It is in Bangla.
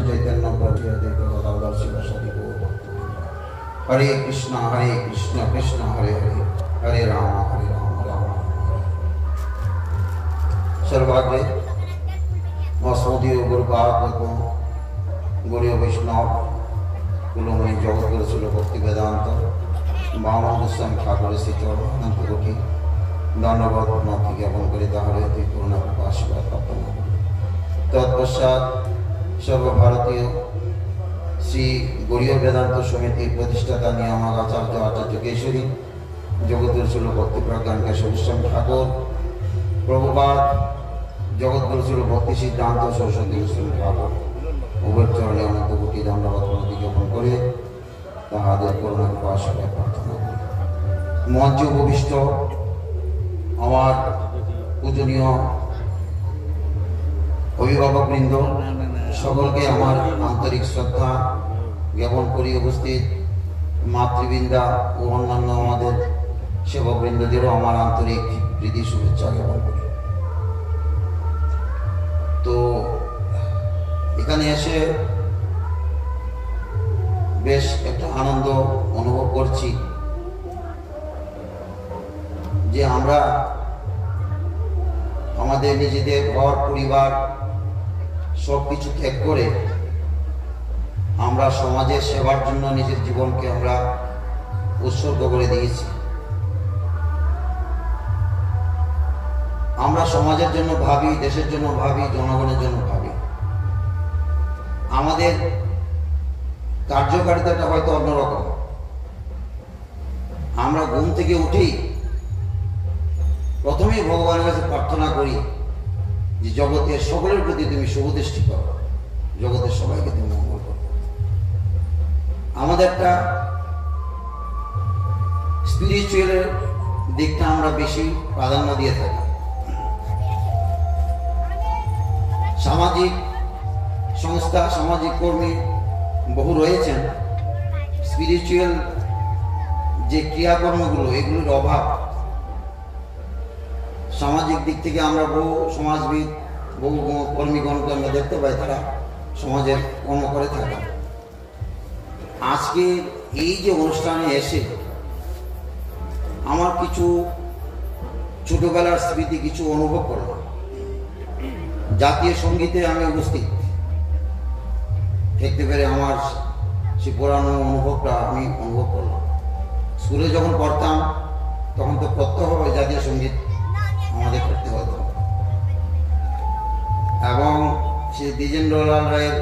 चैतन्य प्रभु नित्यानंद गदाधर शिवासादि गौर हरे कृष्ण कृष्ण हरे हरे हरे राम राम राम सर्वाग्रे मसोदीय गुरुपाद गौरीय वैष्णव कुलमणि जगतगुरु शिल भक्ति वेदांत बामन गोस्वामी ठाकुर श्री चरणों कोटि धन्यवाद माफी ज्ञापन करे ताहले अति करुणा आशीर्वाद प्रार्थना तत्पश्चात सर्वभारतीय श्री गौरीय वेदांत समिति प्रतिष्ठाता नियामक आचार्य आचार्य केशरी जगतगुरु शिल भक्ति प्रज्ञान केशव ठाकुर प्रभुपाद जगतगुरु शिल भक्ति सिद्धांत सरस्वती गोस्वामी ठाकुर उभय चरणे अनंत कोटि धन्यवाद ज्ञापन करे ताहादेर करुणा आशीर्वाद प्रार्थना करी मंच उपविष्ट আমার পূজনীয় অভিভাবকবৃন্দ সকলকে আমার আন্তরিক শ্রদ্ধা জ্ঞাপন করি উপস্থিত মাতৃবৃন্দা ও অন্যান্য আমাদের সেবকবৃন্দদেরও আমার আন্তরিক প্রীতি শুভেচ্ছা জ্ঞাপন করি। তো এখানে এসে বেশ একটা আনন্দ অনুভব করছি যে আমরা আমাদের নিজেদের ঘর পরিবার সবকিছু ত্যাগ করে আমরা সমাজের সেবার জন্য নিজের জীবনকে আমরা উৎসর্গ করে দিয়েছি। আমরা সমাজের জন্য ভাবি, দেশের জন্য ভাবি, জনগণের জন্য ভাবি। আমাদের কার্যকারিতাটা হয়তো অন্যরকম। আমরা ঘুম থেকে উঠেই প্রথমেই ভগবানের কাছে প্রার্থনা করি যে জগতের সকলের প্রতি তুমি শুভদৃষ্টি করো, জগতের সবাইকে তুমি মঙ্গল করো। আমাদের একটা স্পিরিচুয়ালের দিকটা আমরা বেশি প্রাধান্য দিয়ে থাকি। সামাজিক সংস্থা, সামাজিক কর্মী বহু রয়েছেন, স্পিরিচুয়াল যে ক্রিয়াকর্মগুলো এগুলোর অভাব। সামাজিক দিক থেকে আমরা বহু সমাজবিদ, বহু কর্মীগণকে আমরা দেখতে পাই তারা সমাজের কর্ম করে থাকে। আজকে এই যে অনুষ্ঠানে এসে আমার কিছু ছোটবেলার স্মৃতি কিছু অনুভব করলাম। জাতীয় সঙ্গীতে আমি উপস্থিত দেখতে পেরে আমার সে পুরানো অনুভবটা আমি অনুভব করলাম। স্কুলে যখন পড়তাম তখন তো প্রত্যক্ষভাবে জাতীয় সঙ্গীত আমাদের করতে হতো এবং সে দ্বিজেন্দ্রলাল রায়ের